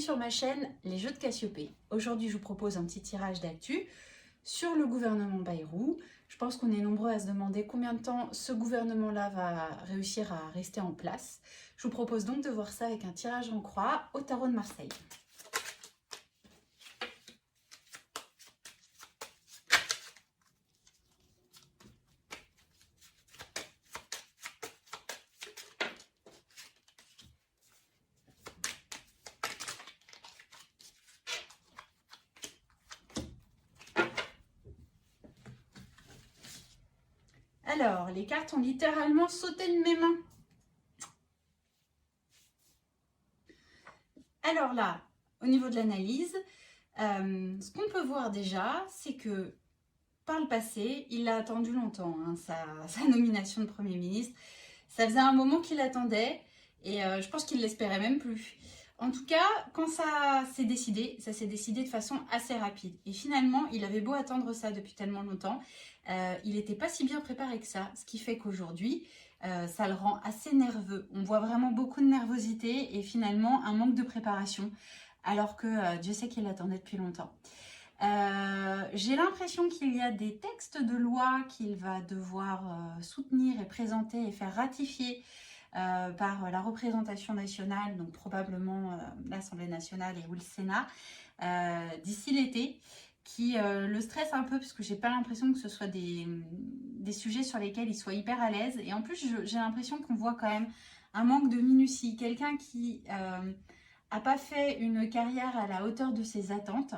sur ma chaîne Les Jeux de Cassiopée. Aujourd'hui, je vous propose un petit tirage d'actu sur le gouvernement Bayrou. Je pense qu'on est nombreux à se demander combien de temps ce gouvernement-là va réussir à rester en place. Je vous propose donc de voir ça avec un tirage en croix au tarot de Marseille. Alors, les cartes ont littéralement sauté de mes mains. Alors là, au niveau de l'analyse, ce qu'on peut voir déjà, c'est que par le passé, il a attendu longtemps, sa nomination de Premier ministre. Ça faisait un moment qu'il attendait et je pense qu'il ne l'espérait même plus. En tout cas, quand ça s'est décidé de façon assez rapide. Et finalement, il avait beau attendre ça depuis tellement longtemps, il n'était pas si bien préparé que ça. Ce qui fait qu'aujourd'hui, ça le rend assez nerveux. On voit vraiment beaucoup de nervosité et finalement un manque de préparation, alors que Dieu sait qu'il l'attendait depuis longtemps. J'ai l'impression qu'il y a des textes de loi qu'il va devoir soutenir et présenter et faire ratifier par la représentation nationale, donc probablement l'Assemblée nationale et ou le Sénat, d'ici l'été, qui le stresse un peu parce que j'ai pas l'impression que ce soit des sujets sur lesquels il soit hyper à l'aise. Et en plus, j'ai l'impression qu'on voit quand même un manque de minutie. Quelqu'un qui n'a pas fait une carrière à la hauteur de ses attentes,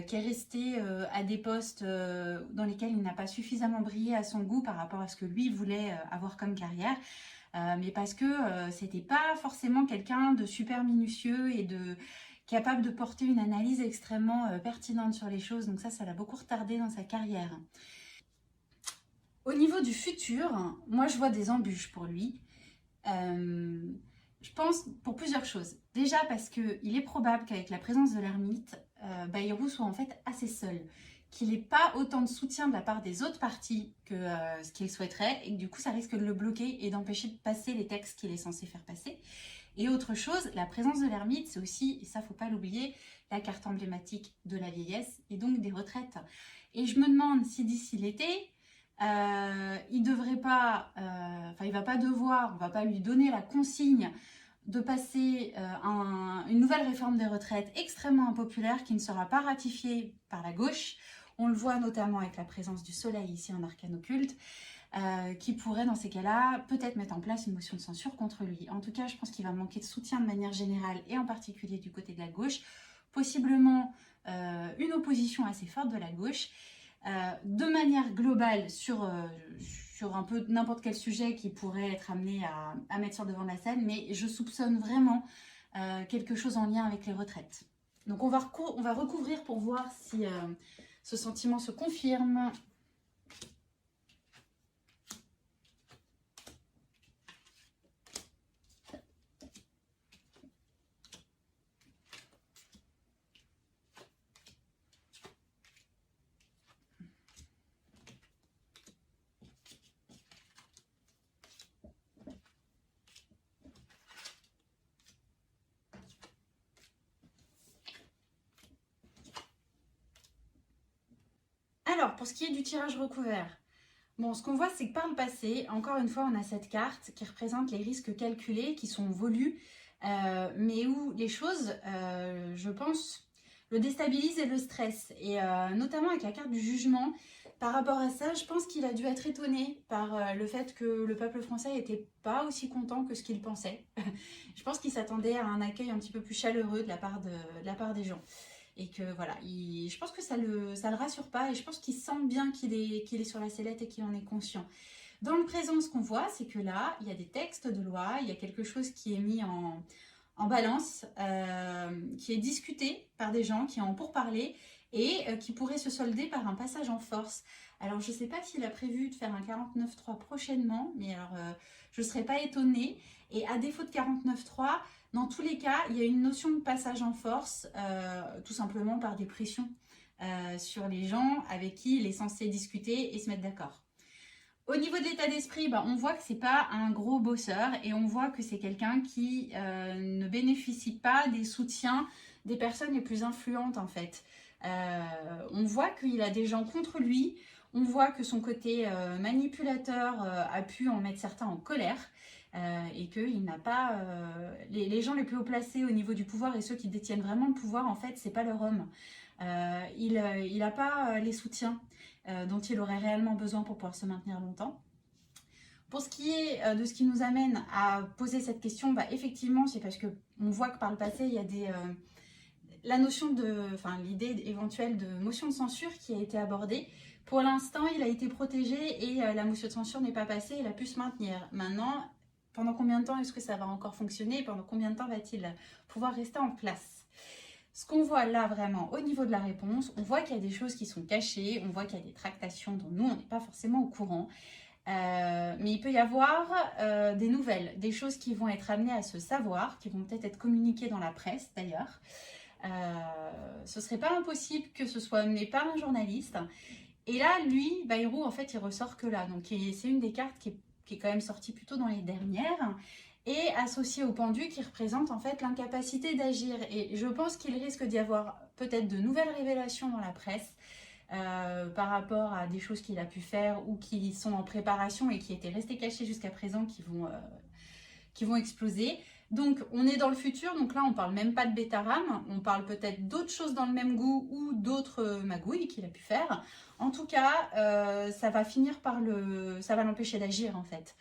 qui est resté à des postes dans lesquels il n'a pas suffisamment brillé à son goût par rapport à ce que lui voulait avoir comme carrière, mais parce que c'était pas forcément quelqu'un de super minutieux et capable de porter une analyse extrêmement pertinente sur les choses. Donc ça l'a beaucoup retardé dans sa carrière. Au niveau du futur, moi je vois des embûches pour lui. Je pense pour plusieurs choses. Déjà parce qu'il est probable qu'avec la présence de l'ermite, Bayrou soit en fait assez seul, qu'il n'ait pas autant de soutien de la part des autres partis que ce qu'il souhaiterait, et que du coup ça risque de le bloquer et d'empêcher de passer les textes qu'il est censé faire passer. Et autre chose, la présence de l'ermite, c'est aussi, et ça faut pas l'oublier, la carte emblématique de la vieillesse et donc des retraites. Et je me demande si d'ici l'été, il devrait pas, il va pas devoir, on va pas lui donner la consigne de passer une nouvelle réforme des retraites extrêmement impopulaire qui ne sera pas ratifiée par la gauche. On le voit notamment avec la présence du soleil ici en arcane occulte, qui pourrait dans ces cas-là peut-être mettre en place une motion de censure contre lui. En tout cas, je pense qu'il va manquer de soutien de manière générale et en particulier du côté de la gauche, possiblement une opposition assez forte de la gauche. De manière globale sur un peu n'importe quel sujet qui pourrait être amené à mettre sur devant la scène, mais je soupçonne vraiment quelque chose en lien avec les retraites. Donc on va recouvrir pour voir si ce sentiment se confirme. Alors, pour ce qui est du tirage recouvert, bon, ce qu'on voit, c'est que par le passé, encore une fois, on a cette carte qui représente les risques calculés, qui sont voulus, mais où les choses, je pense, le déstabilisent et le stressent. Et notamment avec la carte du jugement, par rapport à ça, je pense qu'il a dû être étonné par le fait que le peuple français n'était pas aussi content que ce qu'il pensait. Je pense qu'il s'attendait à un accueil un petit peu plus chaleureux de la part des gens. Et que voilà, je pense que ça le rassure pas et je pense qu'il sent bien qu'il est sur la sellette et qu'il en est conscient. Dans le présent, ce qu'on voit, c'est que là, il y a des textes de loi, il y a quelque chose qui est mis en balance, qui est discuté par des gens qui en ont pourparlers et qui pourrait se solder par un passage en force. Alors, je ne sais pas s'il a prévu de faire un 49.3 prochainement, mais alors je ne serais pas étonnée. Et à défaut de 49.3, dans tous les cas, il y a une notion de passage en force, tout simplement par des pressions sur les gens avec qui il est censé discuter et se mettre d'accord. Au niveau de l'état d'esprit, on voit que c'est pas un gros bosseur et on voit que c'est quelqu'un qui ne bénéficie pas des soutiens des personnes les plus influentes en fait. On voit qu'il a des gens contre lui, on voit que son côté manipulateur a pu en mettre certains en colère. Et qu'il n'a pas... les gens les plus haut placés au niveau du pouvoir et ceux qui détiennent vraiment le pouvoir, en fait, c'est pas leur homme. Il n'a pas les soutiens dont il aurait réellement besoin pour pouvoir se maintenir longtemps. Pour ce qui est de ce qui nous amène à poser cette question, bah, effectivement, c'est parce qu'on voit que par le passé, il y a la notion de... Enfin, l'idée éventuelle de motion de censure qui a été abordée. Pour l'instant, il a été protégé et la motion de censure n'est pas passée, il a pu se maintenir. Maintenant, pendant combien de temps est-ce que ça va encore fonctionner? Pendant combien de temps va-t-il pouvoir rester en place? Ce qu'on voit là vraiment au niveau de la réponse, on voit qu'il y a des choses qui sont cachées, on voit qu'il y a des tractations dont nous, on n'est pas forcément au courant. Mais il peut y avoir des nouvelles, des choses qui vont être amenées à se savoir, qui vont peut-être être communiquées dans la presse d'ailleurs. Ce serait pas impossible que ce soit amené par un journaliste. Et là, lui, Bayrou, en fait, il ressort que là. Donc, c'est une des cartes qui est quand même sortie plutôt dans les dernières, et associée au pendu qui représente en fait l'incapacité d'agir. Et je pense qu'il risque d'y avoir peut-être de nouvelles révélations dans la presse par rapport à des choses qu'il a pu faire ou qui sont en préparation et qui étaient restées cachées jusqu'à présent, qui vont exploser. Donc on est dans le futur, donc là on parle même pas de Bétaram, on parle peut-être d'autres choses dans le même goût ou d'autres magouilles qu'il a pu faire. En tout cas, ça va finir par ça va l'empêcher d'agir en fait.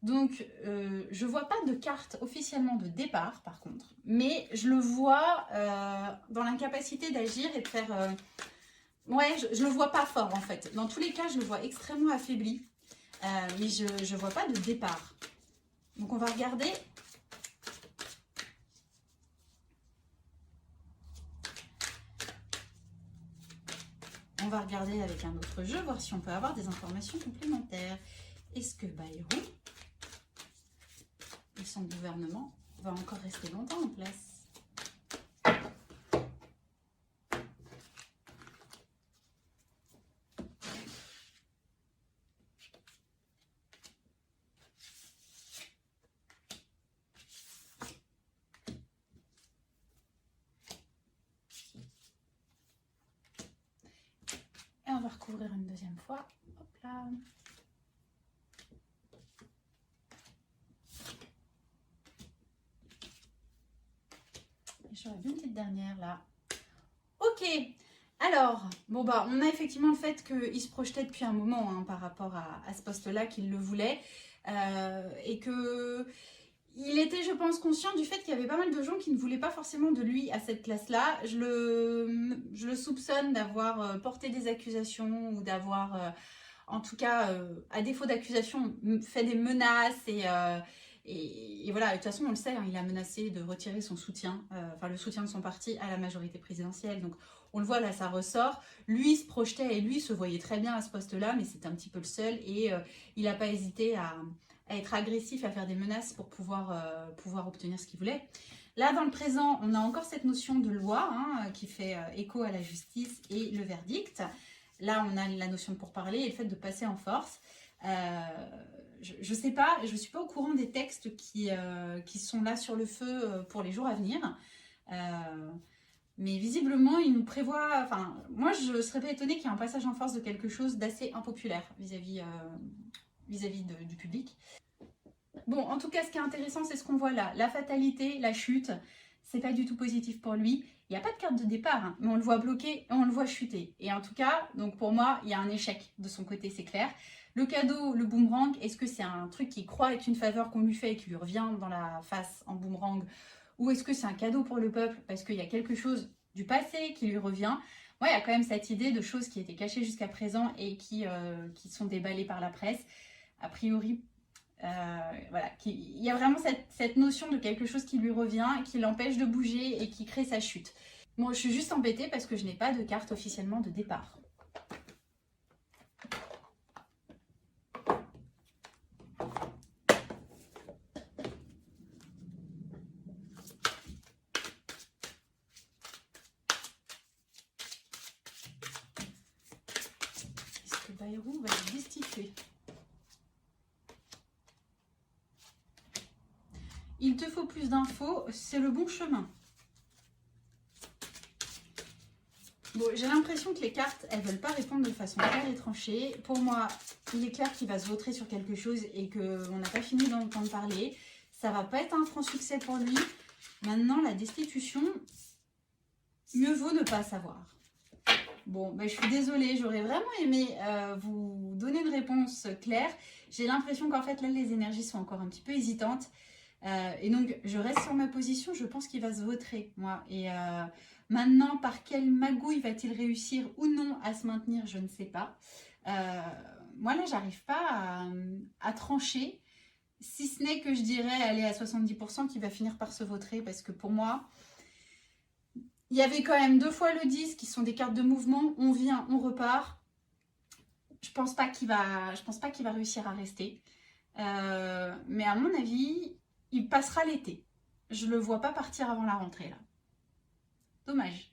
Donc je vois pas de carte officiellement de départ par contre, mais je le vois dans l'incapacité d'agir et de faire... Ouais, je le vois pas fort en fait. Dans tous les cas, je le vois extrêmement affaibli, mais je vois pas de départ. Donc on va regarder... On va regarder avec un autre jeu, voir si on peut avoir des informations complémentaires. Est-ce que Bayrou et son gouvernement va encore rester longtemps en place? Et on va recouvrir une deuxième fois. Hop là. Et j'aurais une petite dernière là. Ok. Alors, bon bah, on a effectivement le fait qu'il se projetait depuis un moment hein, par rapport à ce poste-là, qu'il le voulait. Et que... Il était, je pense, conscient du fait qu'il y avait pas mal de gens qui ne voulaient pas forcément de lui à cette place-là. Je le soupçonne d'avoir porté des accusations ou d'avoir, en tout cas, à défaut d'accusation, fait des menaces et voilà. De toute façon, on le sait, hein, il a menacé de retirer son soutien, enfin le soutien de son parti à la majorité présidentielle. Donc, on le voit là, ça ressort. Lui se projetait et lui se voyait très bien à ce poste-là, mais c'était un petit peu le seul et il n'a pas hésité à être agressif, à faire des menaces pour pouvoir obtenir ce qu'il voulait. Là, dans le présent, on a encore cette notion de loi hein, qui fait écho à la justice et le verdict. Là, on a la notion de pourparler et le fait de passer en force. Je ne sais pas, je ne suis pas au courant des textes qui sont là sur le feu pour les jours à venir. Mais visiblement, il nous prévoit... Enfin, moi, je ne serais pas étonnée qu'il y ait un passage en force de quelque chose d'assez impopulaire vis-à-vis du public. Bon, en tout cas, ce qui est intéressant, c'est ce qu'on voit là. La fatalité, la chute, c'est pas du tout positif pour lui. Il n'y a pas de carte de départ, hein, mais on le voit bloqué et on le voit chuter. Et en tout cas, donc pour moi, il y a un échec de son côté, c'est clair. Le cadeau, le boomerang, est-ce que c'est un truc qui croit être une faveur qu'on lui fait et qui lui revient dans la face en boomerang? Ou est-ce que c'est un cadeau pour le peuple parce qu'il y a quelque chose du passé qui lui revient? Ouais, il y a quand même cette idée de choses qui étaient cachées jusqu'à présent et qui sont déballées par la presse. A priori, voilà, il y a vraiment cette notion de quelque chose qui lui revient, qui l'empêche de bouger et qui crée sa chute. Moi, je suis juste embêtée parce que je n'ai pas de carte officiellement de départ. Est-ce que Bayrou va être destitué? Il te faut plus d'infos, c'est le bon chemin. Bon, j'ai l'impression que les cartes, elles veulent pas répondre de façon claire et tranchée. Pour moi, il est clair qu'il va se vautrer sur quelque chose et qu'on n'a pas fini d'entendre parler. Ça va pas être un franc succès pour lui. Maintenant, la destitution, mieux vaut ne pas savoir. Bon, ben, je suis désolée, j'aurais vraiment aimé vous donner une réponse claire. J'ai l'impression qu'en fait, là, les énergies sont encore un petit peu hésitantes. Et donc, je reste sur ma position. Je pense qu'il va se vautrer, moi. Et maintenant, par quelle magouille va-t-il réussir ou non à se maintenir, je ne sais pas. Moi, là, j'arrive pas à trancher. Si ce n'est que je dirais, aller à 70% qu'il va finir par se vautrer. Parce que pour moi... Il y avait quand même 2 fois le 10 qui sont des cartes de mouvement. On vient, on repart. Je pense pas qu'il va réussir à rester. Mais à mon avis, il passera l'été. Je le vois pas partir avant la rentrée là. Dommage.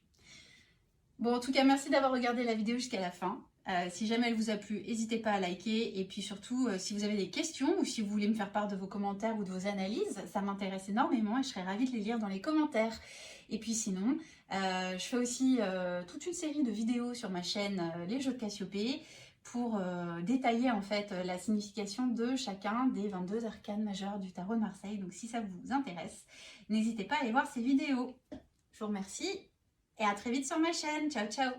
Bon, en tout cas, merci d'avoir regardé la vidéo jusqu'à la fin. Si jamais elle vous a plu, n'hésitez pas à liker. Et puis surtout, si vous avez des questions ou si vous voulez me faire part de vos commentaires ou de vos analyses, ça m'intéresse énormément et je serais ravie de les lire dans les commentaires. Et puis sinon, je fais aussi toute une série de vidéos sur ma chaîne Les Jeux de Cassiopée pour détailler en fait la signification de chacun des 22 arcanes majeurs du tarot de Marseille. Donc si ça vous intéresse, n'hésitez pas à aller voir ces vidéos. Je vous remercie et à très vite sur ma chaîne. Ciao, ciao!